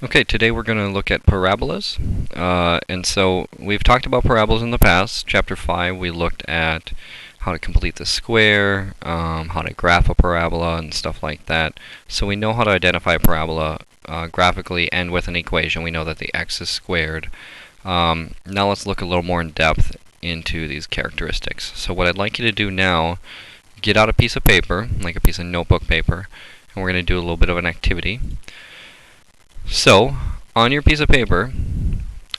Okay, today we're going to look at parabolas. And so we've talked about parabolas in the past. Chapter 5, we looked at how to complete the square, how to graph a parabola, and stuff like that. So we know how to identify a parabola graphically and with an equation. We know that the x is squared. Now let's look a little more in depth into these characteristics. So what I'd like you to do now, get out a piece of paper, like a piece of notebook paper, and we're going to do a little bit of an activity. So, on your piece of paper,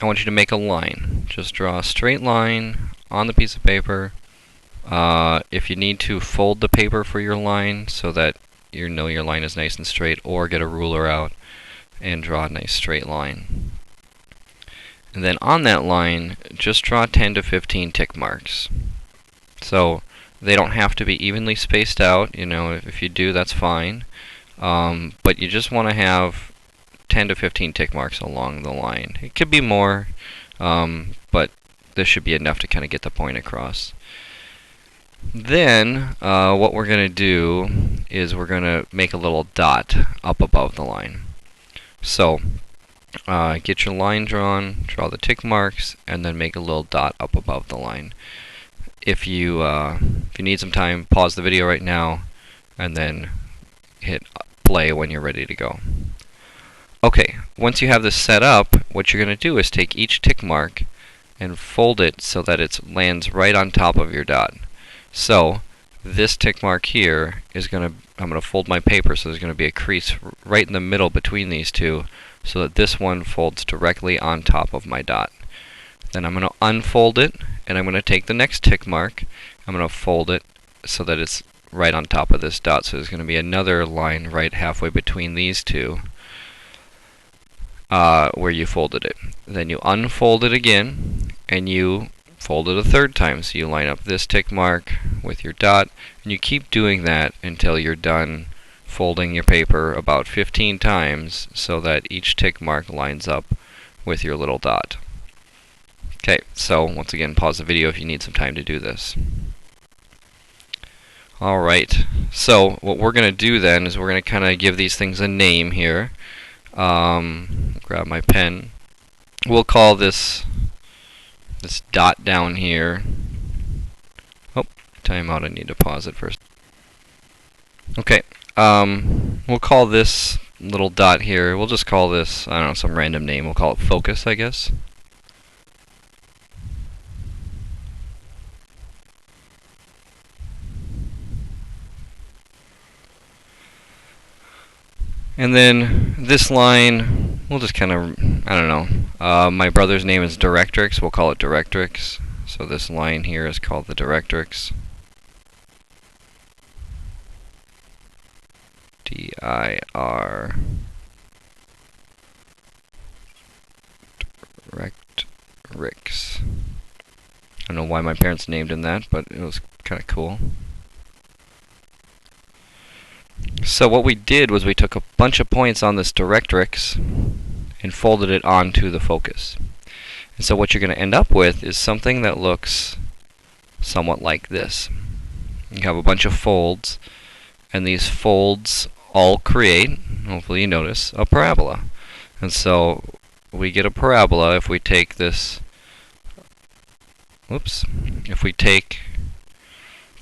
I want you to make a line. Just draw a straight line on the piece of paper. If you need to, fold the paper for your line so that you know your line is nice and straight, or get a ruler out and draw a nice straight line. And then on that line, just draw 10 to 15 tick marks. So, they don't have to be evenly spaced out. You know, if you do, that's fine. But you just want to have 10 to 15 tick marks along the line. It could be more, but this should be enough to kind of get the point across. Then, what we're going to do is we're going to make a little dot up above the line. So, get your line drawn, draw the tick marks, and then make a little dot up above the line. If you need some time, pause the video right now, and then hit play when you're ready to go. Okay, once you have this set up, what you're going to do is take each tick mark and fold it so that it lands right on top of your dot. So, this tick mark here is I'm going to fold my paper so there's going to be a crease right in the middle between these two so that this one folds directly on top of my dot. Then I'm going to unfold it, and I'm going to take the next tick mark. I'm going to fold it so that it's right on top of this dot. So there's going to be another line right halfway between these two. Where you folded it. Then you unfold it again, and you fold it a third time. So you line up this tick mark with your dot, and you keep doing that until you're done folding your paper about 15 times so that each tick mark lines up with your little dot. Okay, so once again, pause the video if you need some time to do this. Alright, so what we're going to do then is we're going to kind of give these things a name here. Grab my pen. We'll call this dot down here. Oh, time out. I need to pause it first. Okay. We'll call this little dot here. We'll just call this, I don't know, some random name. We'll call it focus, I guess. And then this line, we'll just kind of, I don't know. My brother's name is directrix. We'll call it directrix. So this line here is called the directrix. D-I-R. Directrix. I don't know why my parents named him that, but it was kind of cool. So what we did was we took a bunch of points on this directrix and folded it onto the focus. And so what you're going to end up with is something that looks somewhat like this. You have a bunch of folds, and these folds all create, hopefully you notice, a parabola. And so we get a parabola if we take this, if we take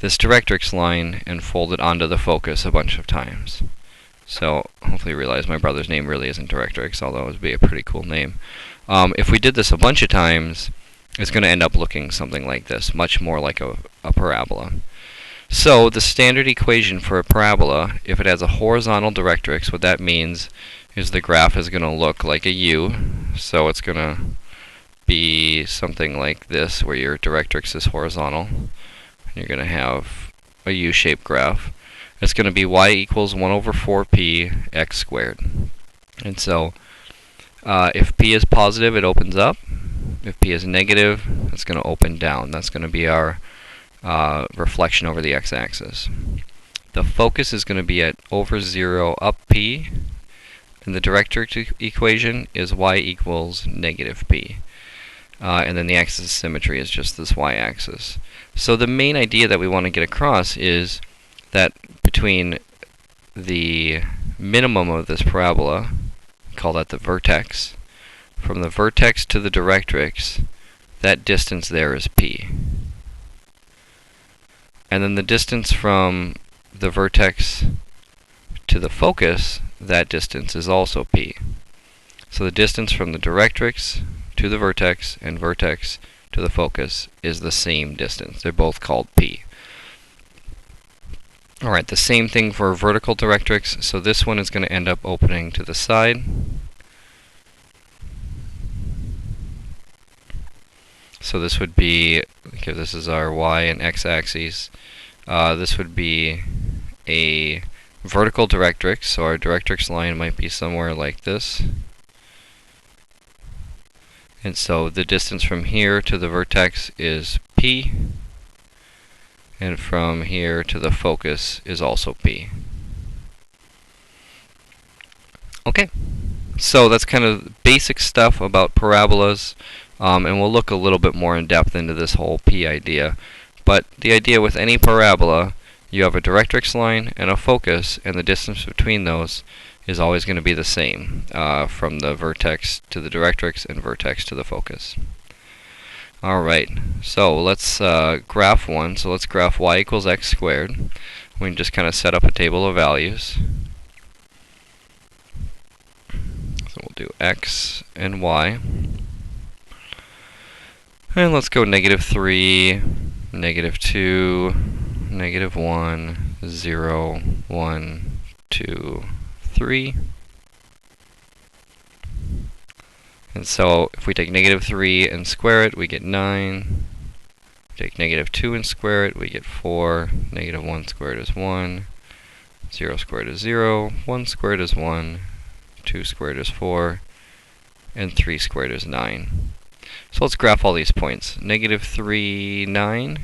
this directrix line and fold it onto the focus a bunch of times. So hopefully you realize my brother's name really isn't directrix, although it would be a pretty cool name. If we did this a bunch of times, it's going to end up looking something like this, much more like a parabola. So the standard equation for a parabola, if it has a horizontal directrix, what that means is the graph is going to look like a U. So it's going to be something like this, where your directrix is horizontal. You're going to have a U-shaped graph. It's going to be y equals 1 over 4p x squared. And so if p is positive, it opens up. If p is negative, it's going to open down. That's going to be our reflection over the x-axis. The focus is going to be at over 0 up p, and the directrix equation is y equals negative p. And then the axis of symmetry is just this y-axis. So the main idea that we want to get across is that between the minimum of this parabola, call that the vertex. From the vertex to the directrix, that distance there is p. And then the distance from the vertex to the focus, that distance is also p. So the distance from the directrix to the vertex and vertex to the focus is the same distance. They're both called p. Alright, the same thing for vertical directrix. So this one is going to end up opening to the side. So this would be, okay, this is our y and x axes. This would be a vertical directrix. So our directrix line might be somewhere like this. And so the distance from here to the vertex is p. And from here to the focus is also p. Okay, so that's kind of basic stuff about parabolas, and we'll look a little bit more in depth into this whole p idea. But the idea with any parabola, you have a directrix line and a focus, and the distance between those is always going to be the same, from the vertex to the directrix and vertex to the focus. Alright, so let's graph one. So let's graph y equals x squared. We can just kind of set up a table of values. So we'll do x and y. And let's go -3, -2, -1, 0, 1, 2, 3. And so if we take -3 and square it, we get 9. Take -2 and square it, we get 4. -1 squared is 1. 0 squared is 0. 1 squared is 1. 2 squared is 4. And 3 squared is 9. So let's graph all these points. -3, 9.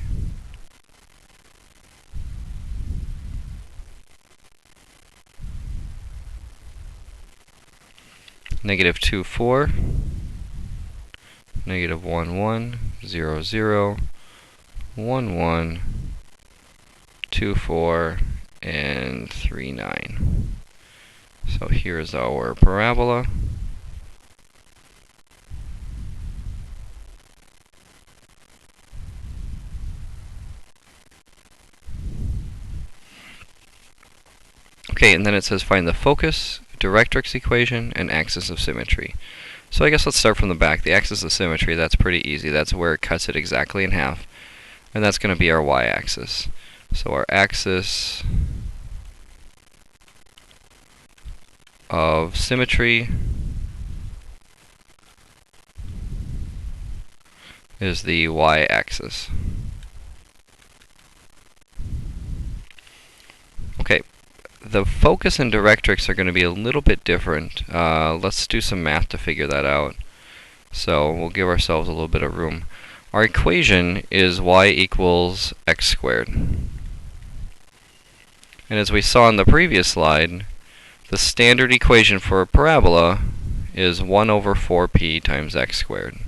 -2, 4. -1, 1. 0, 0. 1, 1. 2, 4. And 3, 9. So here's our parabola. Okay, and then it says find the focus, directrix equation, and axis of symmetry. So I guess let's start from the back. The axis of symmetry, that's pretty easy. That's where it cuts it exactly in half. And that's going to be our y-axis. So our axis of symmetry is the y-axis. Okay, the focus and directrix are going to be a little bit different. Let's do some math to figure that out. So we'll give ourselves a little bit of room. Our equation is y equals x squared. And as we saw in the previous slide, the standard equation for a parabola is 1 over 4p times x squared.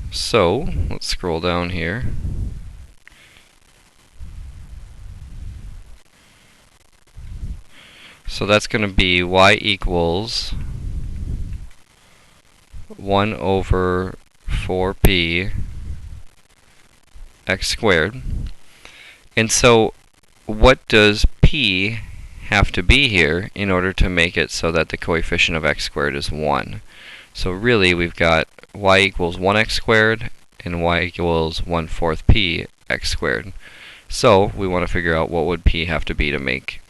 So let's scroll down here. So that's going to be y equals 1 over 4p x squared. And so what does p have to be here in order to make it so that the coefficient of x squared is 1? So really we've got y equals 1x squared and y equals 1/4 p x squared. So we want to figure out what would p have to be to make,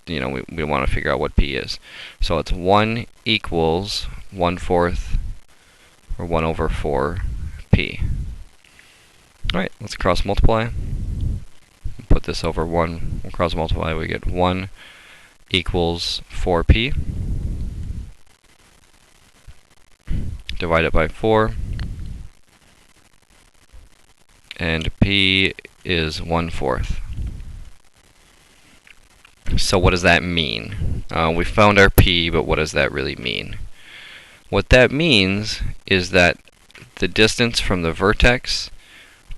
we want to figure out what p is. So it's 1 equals 1/4 or 1 over 4p. Alright, let's cross multiply. Put this over 1. We'll cross multiply. We get 1 equals 4p. Divide it by 4. And p is 1/4. So what does that mean? We found our p, but what does that really mean? What that means is that the distance from the vertex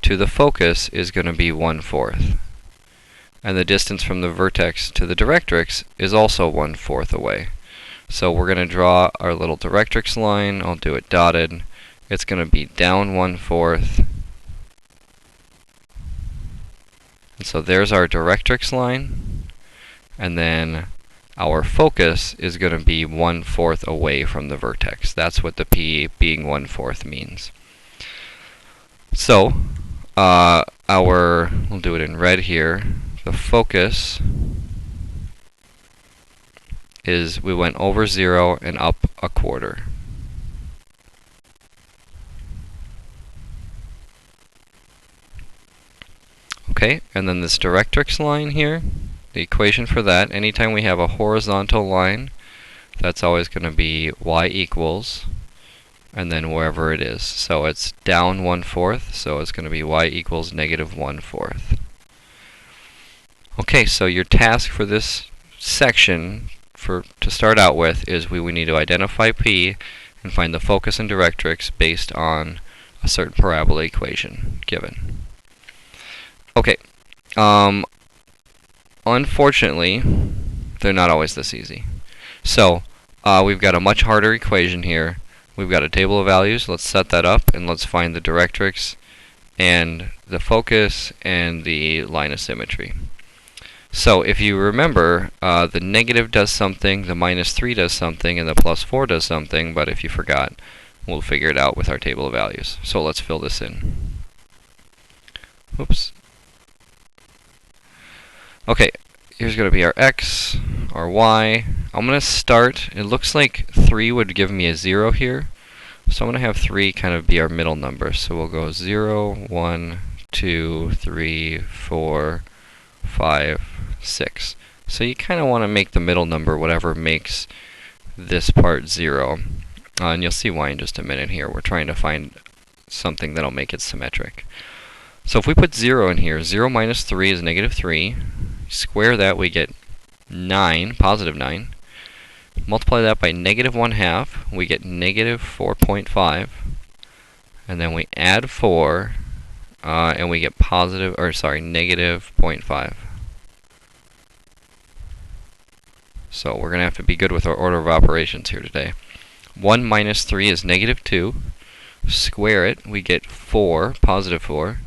to the focus is going to be 1/4. and the distance from the vertex to the directrix is also 1/4 away. So we're going to draw our little directrix line. I'll do it dotted. It's going to be down 1/4. And so there's our directrix line. And then our focus is going to be 1/4 away from the vertex. That's what the P being 1/4 means. So we'll do it in red here. The focus is we went over 0 and up 1/4. Okay, and then this directrix line here, the equation for that, anytime we have a horizontal line, that's always going to be y equals, and then wherever it is. So it's down 1/4, so it's going to be y equals negative 1/4. Okay, so your task for this section to start out with is we need to identify P and find the focus and directrix based on a certain parabola equation given. Okay, unfortunately, they're not always this easy. So we've got a much harder equation here. We've got a table of values. Let's set that up and let's find the directrix and the focus and the line of symmetry. So if you remember, the negative does something, the -3 does something, and the +4 does something, but if you forgot, we'll figure it out with our table of values. So let's fill this in. Oops. Okay, here's going to be our x, our y. I'm going to start, it looks like 3 would give me a 0 here. So I'm going to have 3 kind of be our middle number. So we'll go 0, 1, 2, 3, 4, 5, 6. So you kind of want to make the middle number whatever makes this part 0. And you'll see why in just a minute here. We're trying to find something that'll make it symmetric. So if we put 0 in here, 0 minus 3 is -3. Square that, we get 9, positive 9. Multiply that by -1/2, we get -4.5. And then we add 4, and we get -0.5. So we're going to have to be good with our order of operations here today. 1 minus 3 is -2. Square it, we get 4, positive 4.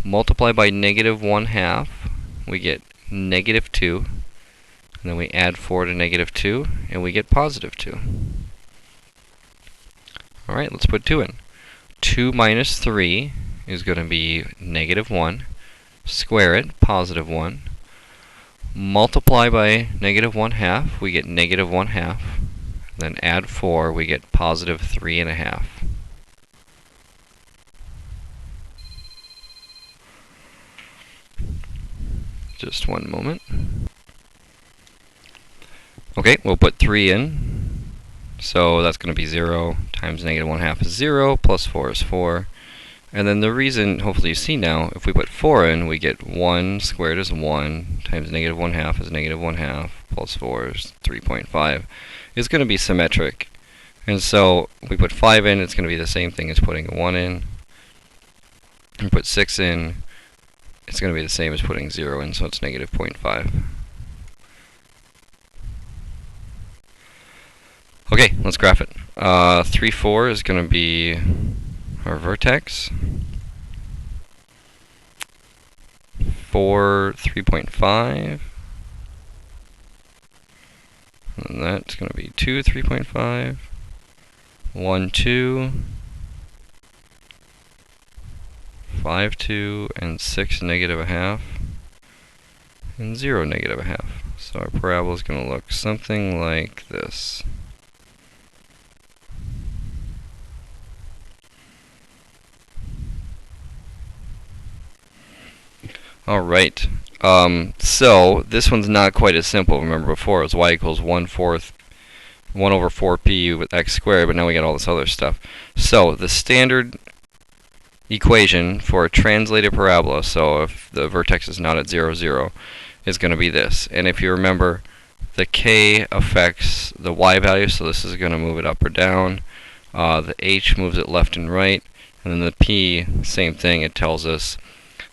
Multiply by -1/2, we get -2. And then we add 4 to -2, and we get +2. Alright, let's put 2 in. 2 minus 3 is going to be -1. Square it, +1. Multiply by -1/2, we get -1/2. Then add 4, we get +3.5. Just one moment. Okay, we'll put 3 in. So that's going to be 0 times -1/2 is 0, plus 4 is 4. And then the reason, hopefully you see now, if we put 4 in, we get 1 squared is 1, times -1/2 is -1/2, plus 4 is 3.5. It's going to be symmetric. And so we put 5 in, it's going to be the same thing as putting 1 in. And put 6 in, it's going to be the same as putting 0 in, so it's -0.5. Okay, let's graph it. 3, 4 is going to be our vertex. 4, 3.5. And that's going to be 2, 3.5. 1, 2. 5, 2, and 6, -0.5. And 0, -0.5. So our parabola is going to look something like this. Alright, so this one's not quite as simple. Remember before it was y equals 1/4, 1 over 4p with x squared, but now we got all this other stuff. So the standard equation for a translated parabola, so if the vertex is not at 0, 0, is going to be this. And if you remember, the k affects the y value, so this is going to move it up or down. The h moves it left and right. And then the p, same thing, it tells us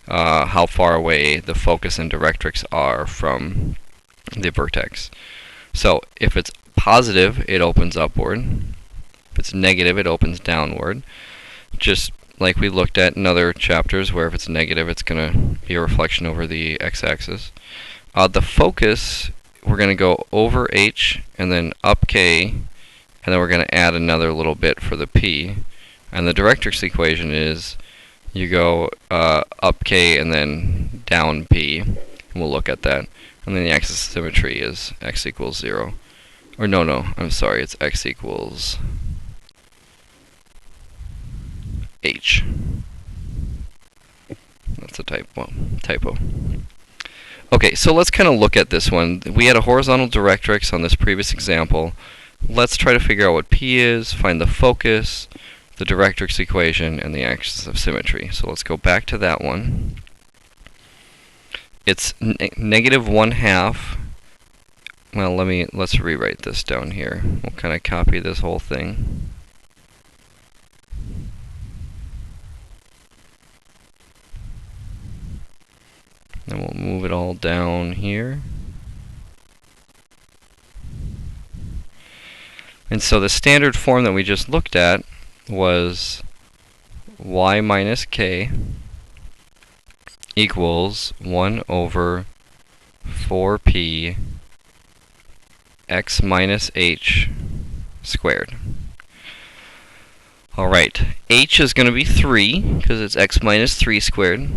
how far away the focus and directrix are from the vertex. So if it's positive, it opens upward. If it's negative, it opens downward. Just like we looked at in other chapters, where if it's negative, it's going to be a reflection over the x-axis. The focus, we're going to go over h and then up k, and then we're going to add another little bit for the p. And the directrix equation is you go up k and then down p, and we'll look at that. And then the axis of symmetry is x equals 0. Or no, I'm sorry, it's x equals h. That's a typo. Okay, so let's kind of look at this one. We had a horizontal directrix on this previous example. Let's try to figure out what P is, find the focus, the directrix equation, and the axis of symmetry. So let's go back to that one. It's negative 1/2. Well, let's rewrite this down here. We'll kind of copy this whole thing. Then we'll move it all down here. And so the standard form that we just looked at was y minus k equals 1 over 4p x minus h squared. Alright, h is going to be 3, because it's x minus 3 squared.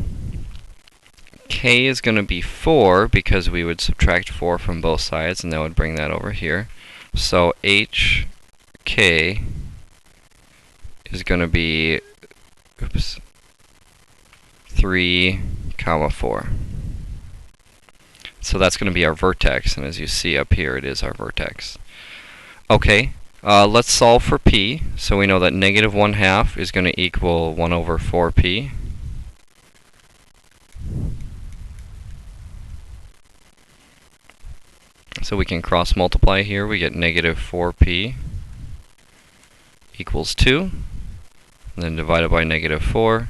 K is going to be 4, because we would subtract 4 from both sides, and that would bring that over here. So hk is going to be 3, 4. So that's going to be our vertex, and as you see up here, it is our vertex. Okay, let's solve for p. So we know that negative 1/2 is going to equal 1 over 4p. So we can cross multiply here. We get negative 4p equals 2. And then divided by negative 4.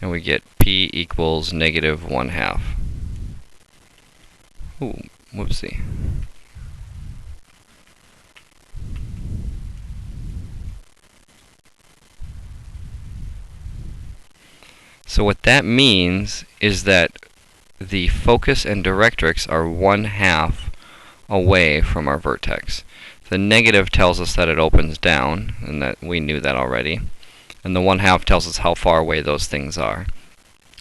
And we get p equals negative 1/2. Ooh, whoopsie. So what that means is that the focus and directrix are 1/2 away from our vertex. The negative tells us that it opens down, and that we knew that already. And the 1/2 tells us how far away those things are.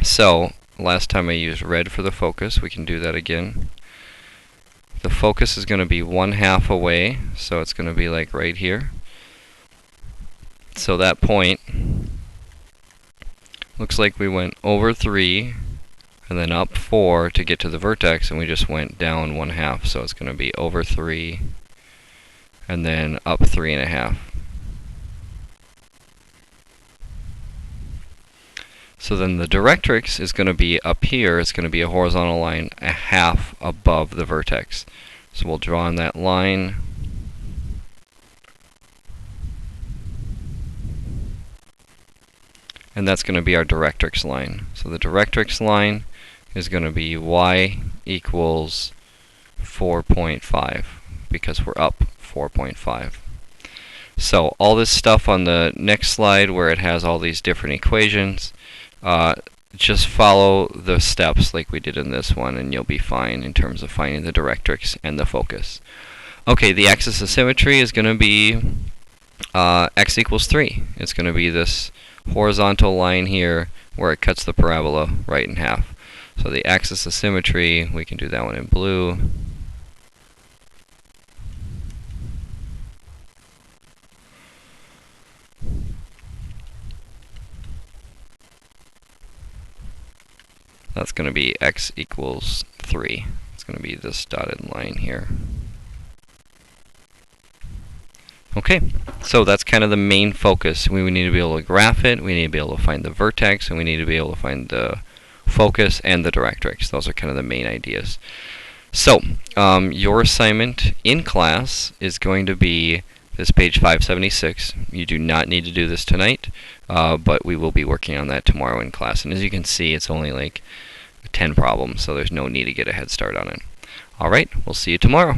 So, last time I used red for the focus, we can do that again. The focus is going to be 1/2 away, so it's going to be like right here. So that point looks like we went over 3 and then up 4 to get to the vertex, and we just went down 1/2. So it's going to be over 3 and then up 3.5. So then the directrix is going to be up here. It's going to be a horizontal line 1/2 above the vertex. So we'll draw on that line. And that's going to be our directrix line. So the directrix line is going to be y equals 4.5, because we're up 4.5. So all this stuff on the next slide, where it has all these different equations, just follow the steps like we did in this one, and you'll be fine in terms of finding the directrix and the focus. Okay, the axis of symmetry is going to be x equals 3. It's going to be this horizontal line here where it cuts the parabola right in half. So the axis of symmetry, we can do that one in blue. That's going to be x equals 3. It's going to be this dotted line here. Okay, so that's kind of the main focus. We need to be able to graph it, we need to be able to find the vertex, and we need to be able to find the focus and the directrix. Those are kind of the main ideas. So, your assignment in class is going to be this page 576. You do not need to do this tonight. but we will be working on that tomorrow in class. And as you can see, it's only like 10 problems, so there's no need to get a head start on it. Alright, we'll see you tomorrow.